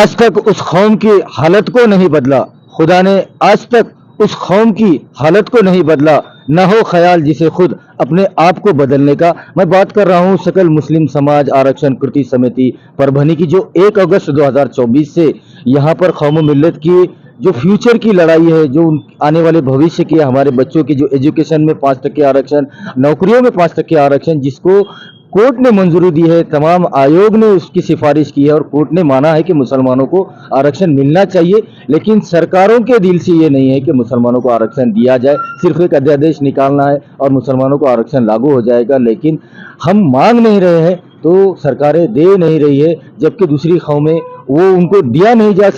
आज तक उस कौम की हालत को नहीं बदला। खुदा ने आज तक उस कौम की हालत को नहीं बदला। न हो ख्याल जिसे खुद अपने आप को बदलने का। मैं बात कर रहा हूं सकल मुस्लिम समाज आरक्षण कृति समिति परभनी की, जो 1 अगस्त 2024 से यहां पर कौम मिल्लत की जो फ्यूचर की लड़ाई है, जो आने वाले भविष्य की, हमारे बच्चों की जो एजुकेशन में 5% आरक्षण, नौकरियों में 5% आरक्षण, जिसको कोर्ट ने मंजूरी दी है, तमाम आयोग ने उसकी सिफारिश की है और कोर्ट ने माना है कि मुसलमानों को आरक्षण मिलना चाहिए। लेकिन सरकारों के दिल से ये नहीं है कि मुसलमानों को आरक्षण दिया जाए। सिर्फ एक अध्यादेश निकालना है और मुसलमानों को आरक्षण लागू हो जाएगा। लेकिन हम मांग नहीं रहे हैं तो सरकारें दे नहीं रही है, जबकि दूसरी कौमें वो उनको दिए नहीं जा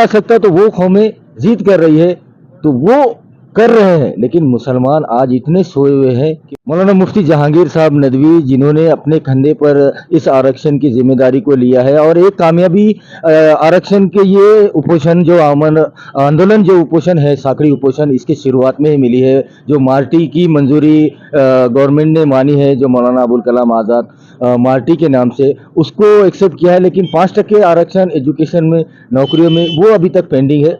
सकता तो वो कौमें जिद कर रही है, तो वो कर रहे हैं। लेकिन मुसलमान आज इतने सोए हुए हैं कि मौलाना मुफ्ती जहांगीर साहब नदवी, जिन्होंने अपने कंधे पर इस आरक्षण की जिम्मेदारी को लिया है और एक कामयाबी आरक्षण के ये उपोषण जो आंदोलन जो उपोषण है, साकड़ी उपोषण, इसकी शुरुआत में ही मिली है। जो मार्टी की मंजूरी गवर्नमेंट ने मानी है, जो मौलाना अबुल कलाम आज़ाद मार्टी के नाम से, उसको एक्सेप्ट किया है। लेकिन 5% आरक्षण एजुकेशन में, नौकरियों में, वो अभी तक पेंडिंग है।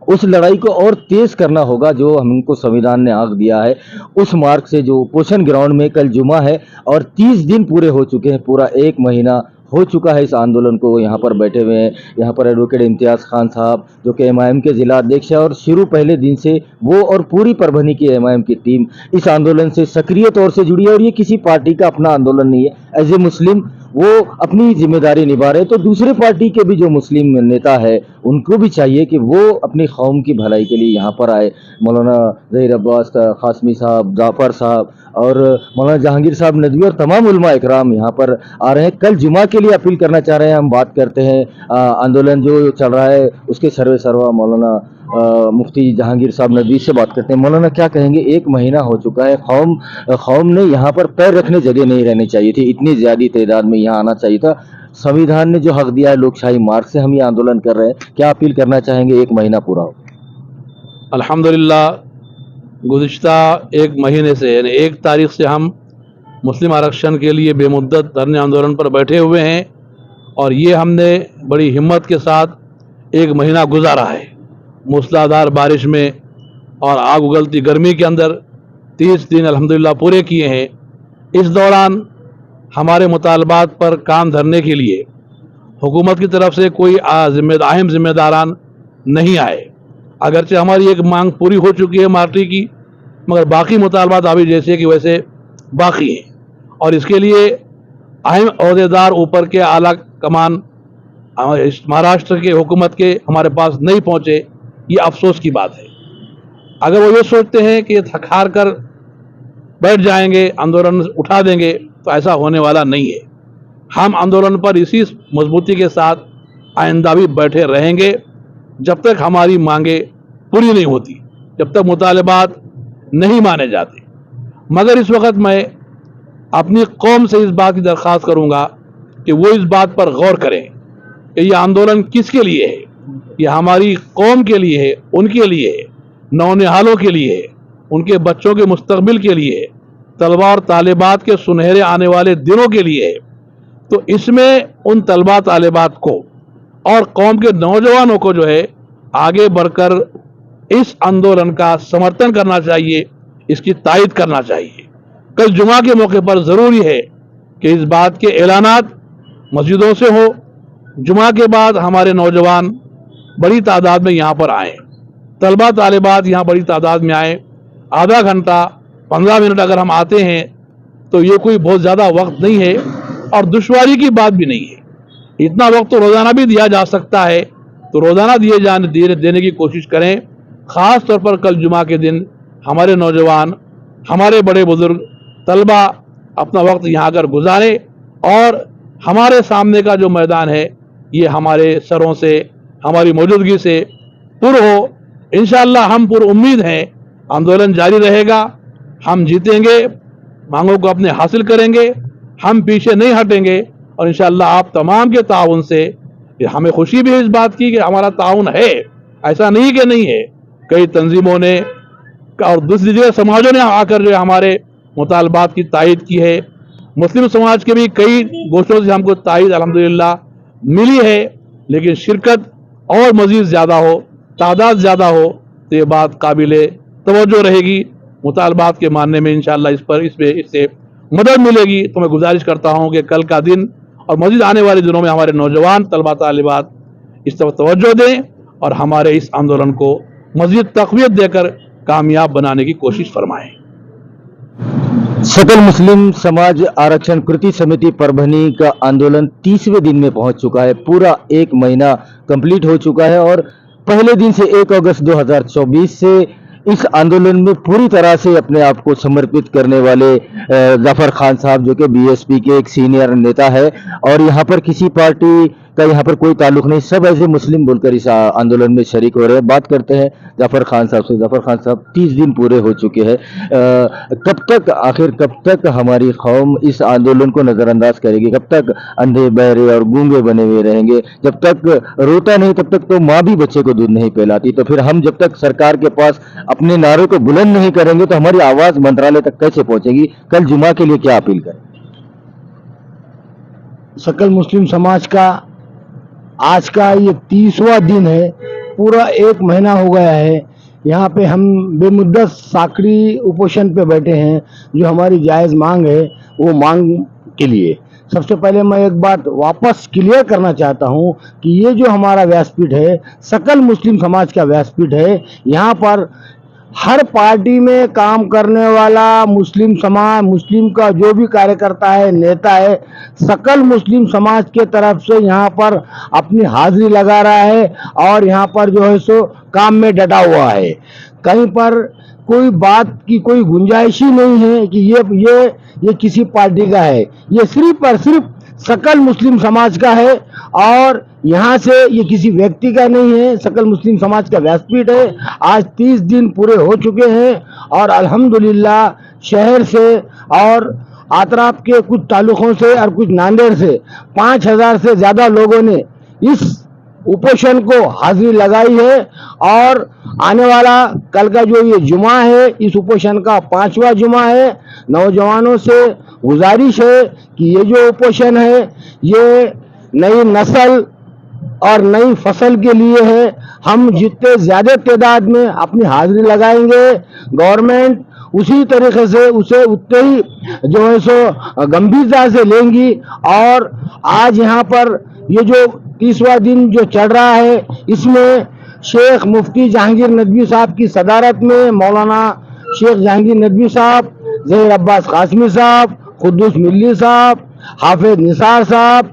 उस लड़ाई को और तेज करना होगा जो हमको संविधान ने आंक दिया है। उस मार्ग से जो पोषण ग्राउंड में कल जुमा है और 30 दिन पूरे हो चुके हैं, पूरा 1 महीना हो चुका है इस आंदोलन को। यहाँ पर बैठे हुए हैं, यहाँ पर एडवोकेट इम्तियाज़ खान साहब जो कि एमआईएम के जिला अध्यक्ष है और शुरू पहले दिन से वो और पूरी परभनी की एमआईएम की टीम इस आंदोलन से सक्रिय तौर से जुड़ी है। और ये किसी पार्टी का अपना आंदोलन नहीं है। एज ए मुस्लिम वो अपनी जिम्मेदारी निभा रहे, तो दूसरे पार्टी के भी जो मुस्लिम नेता है उनको भी चाहिए कि वो अपनी कौम की भलाई के लिए यहाँ पर आए। मौलाना ज़हीर अब्बास कासमी साहब, जाफ़र साहब और मौलाना जहांगीर साहब नदवी और तमाम उलमा इकराम यहाँ पर आ रहे हैं। कल जुमा के लिए अपील करना चाह रहे हैं। हम बात करते हैं आंदोलन जो चल रहा है उसके सर्वे सर्वा मौलाना मुफ्ती जहांगीर साहब नदवी से बात करते हैं। मौलाना क्या कहेंगे? 1 महीना हो चुका है, कौम ने यहाँ पर पैर रखने जगह नहीं रहनी चाहिए थी, इतनी ज़्यादा तादाद में यहाँ आना चाहिए था। संविधान ने जो हक दिया है, लोकशाही मार्ग से हम ये आंदोलन कर रहे हैं, क्या अपील करना चाहेंगे 1 महीना पूरा हो? अल्हम्दुलिल्लाह, गुज़िश्ता 1 महीने से यानी 1 तारीख से हम मुस्लिम आरक्षण के लिए बेमुद्दत धरने आंदोलन पर बैठे हुए हैं और ये हमने बड़ी हिम्मत के साथ 1 महीना गुजारा है। मूसलाधार बारिश में और आग उगलती गर्मी के अंदर 30 दिन अल्हम्दुलिल्लाह पूरे किए हैं। इस दौरान हमारे मुतालबात पर कान धरने के लिए हुकूमत की तरफ से कोई अहम जिम्मेदारान नहीं आए। अगरचे हमारी एक मांग पूरी हो चुकी है मार्टी की, मगर बाकी मुतालबात अभी जैसे कि वैसे बाकी हैं और इसके लिए अहम अहदेदार ऊपर के आला कमान इस महाराष्ट्र के हुकूमत के हमारे पास नहीं पहुँचे। ये अफसोस की बात है। अगर वो ये सोचते हैं कि थक हार कर बैठ जाएंगे, आंदोलन उठा देंगे, तो ऐसा होने वाला नहीं है। हम आंदोलन पर इसी मजबूती के साथ आइंदा भी बैठे रहेंगे जब तक हमारी मांगे पूरी नहीं होती, जब तक मुतालबात नहीं माने जाते। मगर इस वक्त मैं अपनी कौम से इस बात की दरख्वास्त करूंगा कि वो इस बात पर गौर करें कि यह आंदोलन किसके लिए है। यह हमारी कौम के लिए है, उनके लिए है, नौनिहालों के लिए है, उनके बच्चों के मुस्तकबिल के लिए है, तलबा और तालिबात के सुनहरे आने वाले दिनों के लिए है। तो इसमें उन तलबा तालिबात को और कौम के नौजवानों को जो है आगे बढ़कर इस आंदोलन का समर्थन करना चाहिए, इसकी तायद करना चाहिए। कल जुमा के मौके पर ज़रूरी है कि इस बात के ऐलानात मस्जिदों से हो। जुमा के बाद हमारे नौजवान बड़ी तादाद में यहाँ पर आए, तलबा तालिबात यहाँ बड़ी तादाद में आए। आधा घंटा 15 मिनट अगर हम आते हैं तो ये कोई बहुत ज़्यादा वक्त नहीं है और दुश्वारी की बात भी नहीं है। इतना वक्त तो रोज़ाना भी दिया जा सकता है, तो रोज़ाना देने की कोशिश करें। ख़ास तौर पर कल जुमा के दिन हमारे नौजवान, हमारे बड़े बुजुर्ग, तलबा अपना वक्त यहाँ आकर गुजारें और हमारे सामने का जो मैदान है ये हमारे सरों से, हमारी मौजूदगी से पुर हो। इंशाअल्लाह हम पुर उम्मीद हैं आंदोलन जारी रहेगा, हम जीतेंगे, मांगों को अपने हासिल करेंगे, हम पीछे नहीं हटेंगे और इंशाअल्लाह आप तमाम के ताउन से हमें खुशी भी है इस बात की कि हमारा ताउन है, ऐसा नहीं कि नहीं है। कई तंजीमों ने और दूसरी जगह समाजों ने आकर जो हमारे मुतालबात की तायद की है। मुस्लिम समाज के भी कई गोशों से हमको तायद अल्हम्दुलिल्लाह मिली है, लेकिन शिरकत और मज़ीद ज़्यादा हो, तादाद ज़्यादा हो तो ये बात काबिल तवज्जो रहेगी। मुतालबात के मानने में इंशाअल्लाह इससे मदद मिलेगी। तो मैं गुजारिश करता हूँ कि कल का दिन और मज़ीद आने वाले दिनों में हमारे नौजवान तलबा तालिबात इस तरफ तवज्जो दें और हमारे इस आंदोलन को मज़ीद तक़वियत देकर कामयाब बनाने की कोशिश फरमाएं। सकल मुस्लिम समाज आरक्षण कृति समिति परभनी का आंदोलन 30वें दिन में पहुंच चुका है। पूरा एक महीना कंप्लीट हो चुका है और पहले दिन से 1 अगस्त 2024 से इस आंदोलन में पूरी तरह से अपने आप को समर्पित करने वाले जाफर खान साहब, जो कि बीएसपी के एक सीनियर नेता है और यहाँ पर किसी पार्टी का यहाँ पर कोई ताल्लुक नहीं, सब ऐसे मुस्लिम बोलकर इस आंदोलन में शरीक हो रहे हैं। बात करते हैं जाफर खान साहब से। जाफर खान साहब, 30 दिन पूरे हो चुके हैं, कब तक हमारी कौम इस आंदोलन को नजरअंदाज करेगी? कब तक अंधे बहरे और गूंगे बने हुए रहेंगे? जब तक रोता नहीं तब तक तो माँ भी बच्चे को दूध नहीं पिलाती। तो फिर हम जब तक सरकार के पास अपने नारों को बुलंद नहीं करेंगे तो हमारी आवाज मंत्रालय तक कैसे पहुंचेगी? कल जुमा के लिए क्या अपील करें? सकल मुस्लिम समाज का आज का ये 30वां दिन है। पूरा एक महीना हो गया है। यहाँ पे हम बेमुद्दत साकड़ी उपोषण पे बैठे हैं, जो हमारी जायज़ मांग है वो मांग के लिए। सबसे पहले मैं एक बात वापस क्लियर करना चाहता हूँ कि ये जो हमारा व्यासपीठ है, सकल मुस्लिम समाज का व्यासपीठ है। यहाँ पर हर पार्टी में काम करने वाला मुस्लिम समाज, मुस्लिम का जो भी कार्यकर्ता है, नेता है, सकल मुस्लिम समाज के तरफ से यहाँ पर अपनी हाजिरी लगा रहा है और यहाँ पर जो है सो काम में डटा हुआ है। कहीं पर कोई बात की कोई गुंजाइश ही नहीं है कि ये किसी पार्टी का है। ये सिर्फ और सिर्फ सकल मुस्लिम समाज का है और यहाँ से ये किसी व्यक्ति का नहीं है, सकल मुस्लिम समाज का व्यासपीठ है। आज 30 दिन पूरे हो चुके हैं और अल्हम्दुलिल्लाह शहर से और आतराफ के कुछ तालुकों से और कुछ नांदेड़ से 5000 से ज़्यादा लोगों ने इस उपोषण को हाजिरी लगाई है। और आने वाला कल का जो ये जुमा है, इस उपोषण का 5वां जुमा है। नौजवानों से गुजारिश है कि ये जो उपोषण है ये नई नस्ल और नई फसल के लिए है। हम जितने ज़्यादा तादाद में अपनी हाजिरी लगाएंगे, गवर्नमेंट उसी तरीके से उसे उतने ही जो है सो गंभीरता से लेंगी। और आज यहाँ पर ये जो 30वां दिन जो चल रहा है, इसमें शेख मुफ्ती जहांगीर नदवी साहब की सदारत में मौलाना शेख जहांगीर नदवी साहब, ज़हीर अब्बास कासमी साहब, खुद्दूस मिल्ली साहब, हाफिज निसार साहब,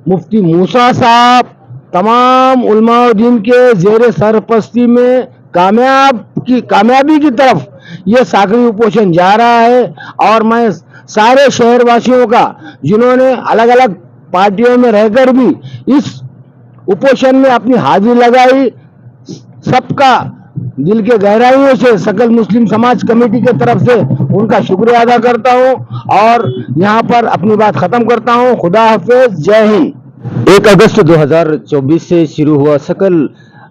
मुफ्ती मूसा साहब, तमाम उलमाउद्दीन के ज़ेर सरपरस्ती में कामयाबी की तरफ ये साकरी उपोषण जा रहा है। और मैं सारे शहरवासियों का, जिन्होंने अलग अलग पार्टियों में रहकर भी इस उपोषण में अपनी हाजिरी लगाई, सबका दिल के गहराइयों से सकल मुस्लिम समाज कमेटी के तरफ से उनका शुक्रिया अदा करता हूं और यहां पर अपनी बात खत्म करता हूं। खुदा हाफिज, जय हिंद। 1 अगस्त 2024 से शुरू हुआ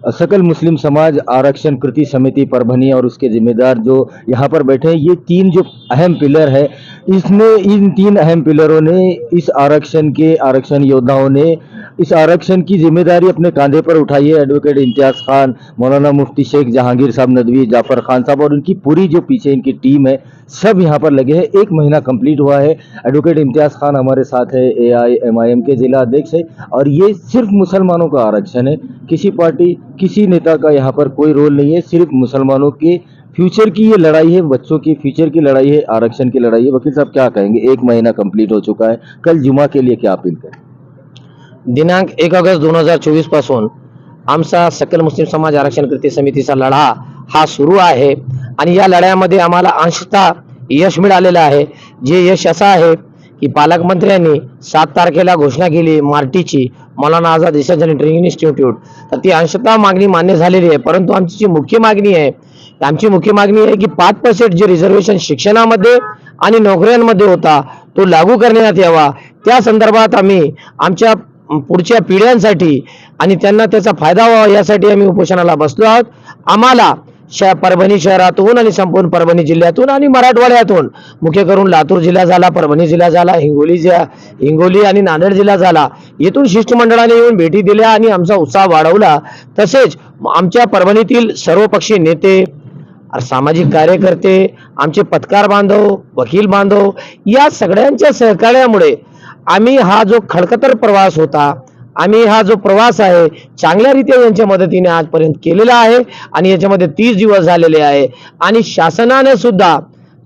सकल मुस्लिम समाज आरक्षण कृति समिति परभनी और उसके जिम्मेदार जो यहाँ पर बैठे हैं, ये 3 जो अहम पिलर है, इन 3 अहम पिलरों ने इस आरक्षण योद्धाओं ने इस आरक्षण की जिम्मेदारी अपने कांधे पर उठाई है। एडवोकेट इम्तियाज खान, मौलाना मुफ्ती शेख जहांगीर साहब नदवी, जाफर खान साहब और उनकी पूरी जो पीछे इनकी टीम है, सब यहाँ पर लगे हैं। 1 महीना कंप्लीट हुआ है। एडवोकेट इम्तियाज खान हमारे साथ है, AIMIM के जिला अध्यक्ष है और ये सिर्फ मुसलमानों का आरक्षण है। किसी पार्टी, किसी नेता का यहाँ पर कोई रोल नहीं है। सिर्फ मुसलमानों के फ्यूचर की ये लड़ाई है, बच्चों की फ्यूचर की लड़ाई है, आरक्षण की लड़ाई है। वकील साहब क्या कहेंगे? 1 महीना कंप्लीट हो चुका है, कल जुमा के लिए क्या अपील करें? दिनांक 1 ऑगस्ट 2024 पासून आमचा सकल मुस्लिम समाज आरक्षण कृती समितीचा लढा हा सुरू आहे आणि या लढ्यामध्ये आम्हाला अंशतः यश मिळालेलं आहे। जे यश असं आहे की पालकमंत्र्यांनी 7 तारखेला घोषणा केली मार्टीची, Maulana Azad research and training institute, तर ती अंशतः मागणी मान्य झालेली आहे। परंतु आमची जी मुख्य मागणी आहे की 5% जे रिझर्वेशन शिक्षणामध्ये आणि नोकऱ्यांमध्ये होता तो लागू करण्यात यावा। त्या संदर्भात आम्ही आमच्या पुढच्या पिढ्यांसाठी आणि त्यांना त्याचा फायदा व्हावा यासाठी आम्ही उपोषणाला बसलो आहोत। आम्हाला परभणी शहरातून आणि संपूर्ण परभणी जिल्ह्यातून आणि मराठवाड्यातून, मुख्य करून लातूर जिल्हा झाला, परभणी जिल्हा झाला, हिंगोली आणि नांदेड जिल्हा झाला, येथून शिष्टमंडळाने येऊन भेटी दिल्या आणि आमचा उत्साह वाढवला. तसेच आमच्या परभणीतील सर्वपक्षीय नेते, सामाजिक कार्यकर्ते, आमचे पत्रकार बांधव, वकील बांधव या सगळ्यांच्या सहकार्यामुळे आम्ही हा जो खडकतर प्रवास होता, आम्ही हा जो प्रवास आहे चांगल्या रीत्या यांच्या मदतीने आजपर्यंत केलेला आहे आणि याच्यामध्ये 30 दिवस झालेले आहे. आणि शासनाने सुद्धा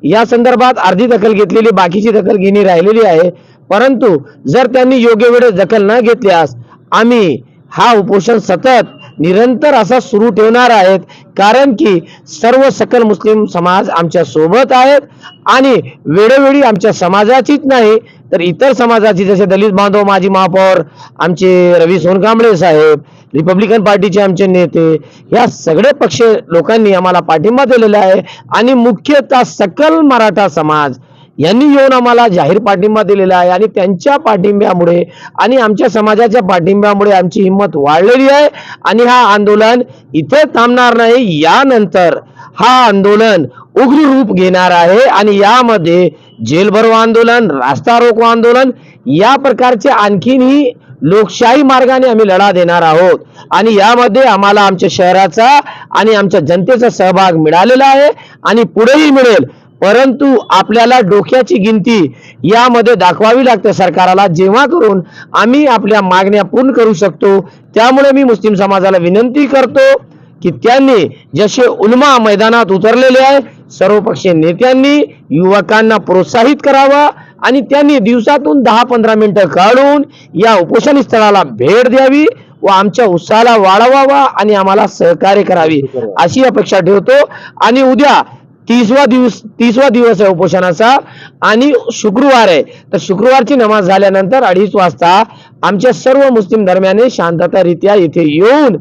या संदर्भात अर्धी दखल घेतलेली, बाकीची दखल घेणे राहिलेली आहे. परंतु जर त्यांनी योग्य वेळेस दखल न घेतल्यास आम्ही हा उपोषण सतत निरंतर असा सुरू ठेवणार आहेत. कारण की सर्व सकल मुस्लिम समाज आमच्या सोबत आहेत आणि वेळोवेळी आमच्या समाजाचीच नाही तर इतर समाजाची, जसे दलित बांधव, माजी महापौर आमचे रवी सोनकांबळे साहेब, रिपब्लिकन पार्टीचे आमचे नेते, या सगळे पक्ष लोकांनी आम्हाला पाठिंबा दिलेला आहे. आणि मुख्यतः सकल मराठा समाज यांनी येऊन आम्हाला जाहीर पाठिंबा दिलेला आहे. आणि त्यांच्या पाठिंब्यामुळे आणि आमच्या समाजाच्या पाठिंब्यामुळे आमची हिंमत वाढलेली आहे. आणि हा आंदोलन इथे थांबणार नाही. यानंतर हा आंदोलन उग्र रूप घेणार आहे आणि यामध्ये जेल भरो आंदोलन, रास्ता रोको आंदोलन या प्रकारचे आणखीनही लोकशाही मार्गाने आम्ही लढा देणार आहोत. आणि यामध्ये आम्हाला आमच्या शहराचा आणि आमच्या जनतेचा सहभाग मिळालेला आहे आणि पुढेही मिळेल. परंतु आपल्याला डोक्याची गिनती यामध्ये दाखवावी लागते सरकारला, जेव्हा करून आम्ही आपल्या मागण्या पूर्ण करू शकतो. त्यामुळे मी मुस्लिम समाजाला विनंती करतो की त्यांनी, जसे उलमा मैदानात उतरलेले आहे, सर्वपक्षीय नेत्यांनी युवकांना प्रोत्साहित करावा आणि त्यांनी दिवसातून 10-15 मिनिटं काढून या उपोषण स्थळाला भेट द्यावी व आमच्या उत्साहाला वाढवावा आणि आम्हाला सहकार्य करावी अशी अपेक्षा ठेवतो. आणि उद्या 30वा दिवस आहे उपोषणाचा आणि शुक्रवार आहे. तर शुक्रवारची नमाज झाल्यानंतर 2:30 वाजता आमच्या सर्व मुस्लिम धर्मियांनी शांततारित्या इथे येऊन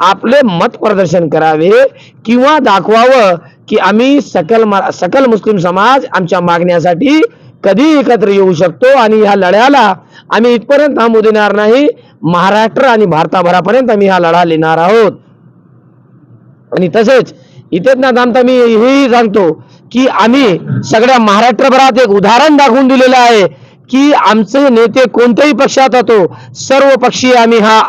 आपले मत प्रदर्शन करावे किंवा दाखवावं की आम्ही सकल मुस्लिम समाज आमच्या मागण्यासाठी कधी एकत्र येऊ शकतो. आणि ह्या लढ्याला आम्ही इथपर्यंत थांबू देणार नाही. महाराष्ट्र आणि भारताभरापर्यंत आम्ही हा लढा नेणार आहोत. आणि तसेच इथेच ना थांबता मी हेही सांगतो की आम्ही सगळ्या महाराष्ट्रभरात एक उदाहरण दाखवून दिलेलं आहे की आमचे नेते कोणत्याही पक्षात होतो, सर्व पक्षीय आम्ही हा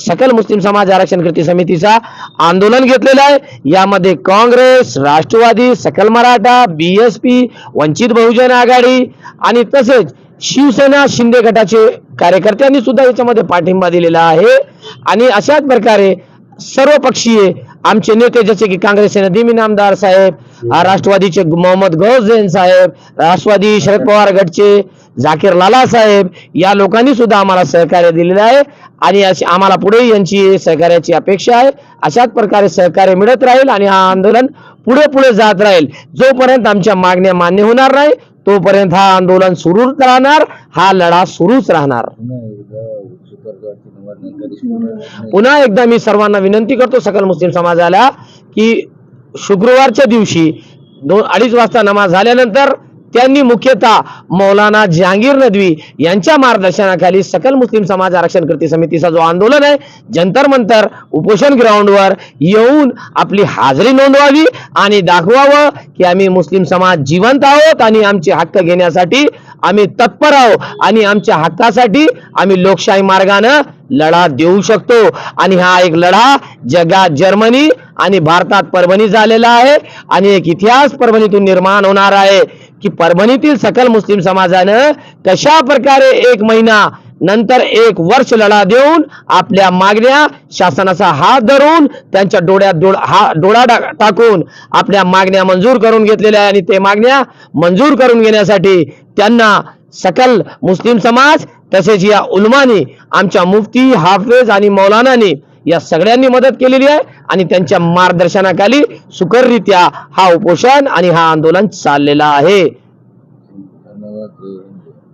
सकल मुस्लिम समाज आरक्षण कृती समितीचा आंदोलन घेतलेला आहे. यामध्ये काँग्रेस, राष्ट्रवादी, सकल मराठा, BSP, वंचित बहुजन आघाडी आणि तसेच शिवसेना शिंदे गटाचे कार्यकर्त्यांनी सुद्धा याच्यामध्ये पाठिंबा दिलेला आहे. आणि अशाच प्रकारे सर्व पक्षीय आमचे नेते, जसे की काँग्रेसचे नदीम इनामदार साहेब, राष्ट्रवादीचे मोहम्मद गौस जैन साहेब, राष्ट्रवादी शरद पवार गटचे जाकीर लाला साहेब, या लोकांनी सुद्धा आम्हाला सहकार्य दिलेलं आहे. आणि आम्हाला पुढे यांची सहकार्याची अपेक्षा आहे. अशाच प्रकारे सहकार्य मिळत राहील आणि हा आंदोलन पुढे जात राहील. जोपर्यंत आमच्या मागण्या मान्य होणार नाही तोपर्यंत हा आंदोलन सुरूच राहणार, हा लढा सुरूच राहणार. पुन्हा एकदा मी सर्वांना विनंती करतो, सकल मुस्लिम समाजाला, की शुक्रवारच्या दिवशी 2-2:30 वाजता नमाज झाल्यानंतर त्यांनी मुख्यतः मौलाना जहांगीर नदवी यांच्या मार्गदर्शनाखाली सकल मुस्लिम समाज आरक्षण कृती समितीचा जो आंदोलन आहे, जंतर मंतर उपोषण ग्राउंडवर येऊन आपली हाजरी नोंदवावी आणि दाखवावं की आम्ही मुस्लिम समाज जिवंत आहोत आणि आमचे हक्क घेण्यासाठी आम्ही तत्पर आहोत आणि आमच्या हक्कासाठी आम्ही लोकशाही मार्गाने लढा देऊ शकतो. आणि हा एक लढा जगात जर्मनी आणि भारतात परभणी झालेला आहे आणि एक इतिहास परभणीतून निर्माण होणार आहे की परभणीतील सकल मुस्लिम समाजानं कशा प्रकारे 1 महिना नंतर 1 वर्ष लढा देऊन आपल्या मागण्या शासनाचा हात धरून त्यांच्या डोळ्यात डोळा टाकून आपल्या मागण्या मंजूर करून घेतलेल्या आहे. आणि ते मागण्या मंजूर करून घेण्यासाठी त्यांना सकल मुस्लिम समाज तसेच या उलमानी, आमच्या मुफ्ती, हाफेज आणि मौलानानी या सगळ्यांनी मदत केलेली आहे आणि त्यांच्या मार्गदर्शनाखाली सुखररित्या हा उपोषण आणि हा आंदोलन चाललेला आहे.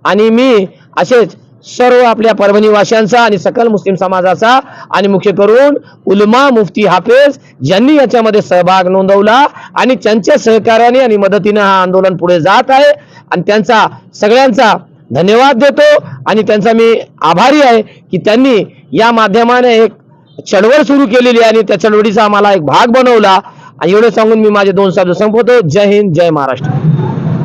आणि मी असेच सर्व आपल्या परभणी वासियांचा आणि सकल मुस्लिम समाजाचा आणि मुख्य करून उलमा, मुफ्ती, हाफेज ज्यांनी याच्यामध्ये सहभाग नोंदवला आणि त्यांच्या सहकार्याने आणि मदतीने हा आंदोलन पुढे जात आहे आणि त्यांचा सगळ्यांचा धन्यवाद देतो. आणि त्यांचा मी आभारी आहे की त्यांनी या माध्यमाने एक चळवळ सुरू केलेली आणि त्या चळवळीचा आम्हाला एक भाग बनवला आणि एवढं सांगून मी माझे 2 शब्द संपवतो. जय हिंद, जय महाराष्ट्र.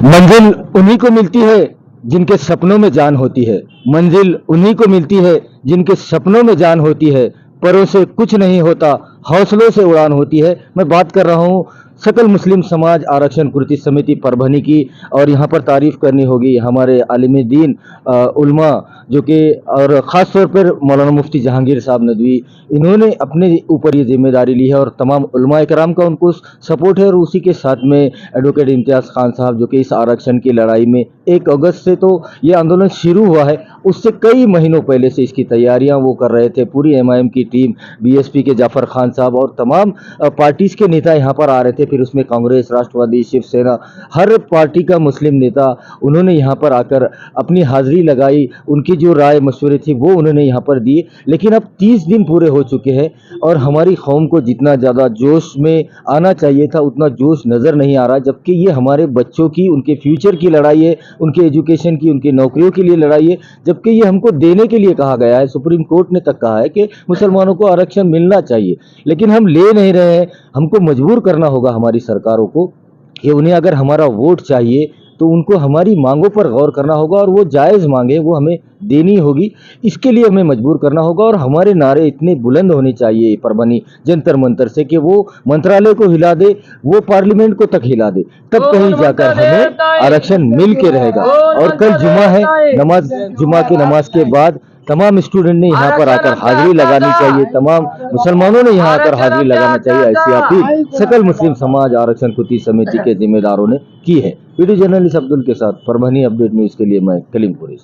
मंजिल उन्हीं को मिलती है जिनके सपनों में जान होती है। मंजिल उन्हीं को मिलती है जिनके सपनों में जान होती है। परों से कुछ नहीं होता, हौसलों से उड़ान होती है। मैं बात कर रहा हूँ सकल मुस्लिम समाज आरक्षण कृति समिति परभनी की, और यहाँ पर तारीफ करनी होगी हमारे आलिम दीन उलमा जो कि, और ख़ास तौर पर मौलाना मुफ्ती जहांगीर साहब नदवी, इन्होंने अपने ऊपर ये जिम्मेदारी ली है और तमाम उलमा इकराम का उनको सपोर्ट है। और उसी के साथ में एडवोकेट इम्तियाज़ खान साहब जो कि इस आरक्षण की लड़ाई में 1 अगस्त से तो ये आंदोलन शुरू हुआ है, उससे कई महीनों पहले से इसकी तैयारियां वो कर रहे थे। पूरी एमआईएम की टीम, बीएसपी के जाफर खान साहब और तमाम पार्टीज के नेता यहाँ पर आ रहे थे। फिर उसमें कांग्रेस, राष्ट्रवादी, शिवसेना, हर पार्टी का मुस्लिम नेता उन्होंने यहाँ पर आकर अपनी हाजिरी लगाई, उनकी जो राय मशवरे थी वो उन्होंने यहाँ पर दी। लेकिन अब 30 दिन पूरे हो चुके हैं और हमारी कौम को जितना ज़्यादा जोश में आना चाहिए था उतना जोश नज़र नहीं आ रहा, जबकि ये हमारे बच्चों की, उनके फ्यूचर की लड़ाई है, उनके एजुकेशन की, उनकी नौकरियों के लिए लड़ाई है, जबकि ये हमको देने के लिए कहा गया है। सुप्रीम कोर्ट ने तक कहा है कि मुसलमानों को आरक्षण मिलना चाहिए, लेकिन हम ले नहीं रहे हैं। हमको मजबूर करना होगा हमारी सरकारों को कि उन्हें अगर हमारा वोट चाहिए तो उनको हमारी मांगों पर गौर करना होगा और वो जायज़ मांगे वो हमें देनी होगी। इसके लिए हमें मजबूर करना होगा और हमारे नारे इतने बुलंद होने चाहिए परभनी जंतर मंतर से कि वो मंत्रालय को हिला दे, वो पार्लियामेंट को तक हिला दे, तब कहीं जाकर हमें आरक्षण मिल के रहेगा। और कल जुमा है, जुमा की नमाज के बाद तमाम स्टूडेंट ने यहाँ पर आकर हाजिरी लगानी चाहिए, तमाम मुसलमानों ने यहाँ आकर हाजिरी लगाना चाहिए, ऐसी अपील सकल मुस्लिम समाज आरक्षण कृति समिति के जिम्मेदारों ने की है। वीडियो जर्नलिस्ट अब्दुल के साथ परभनी अपडेट न्यूज के लिए मैं कलीम कुरैशी।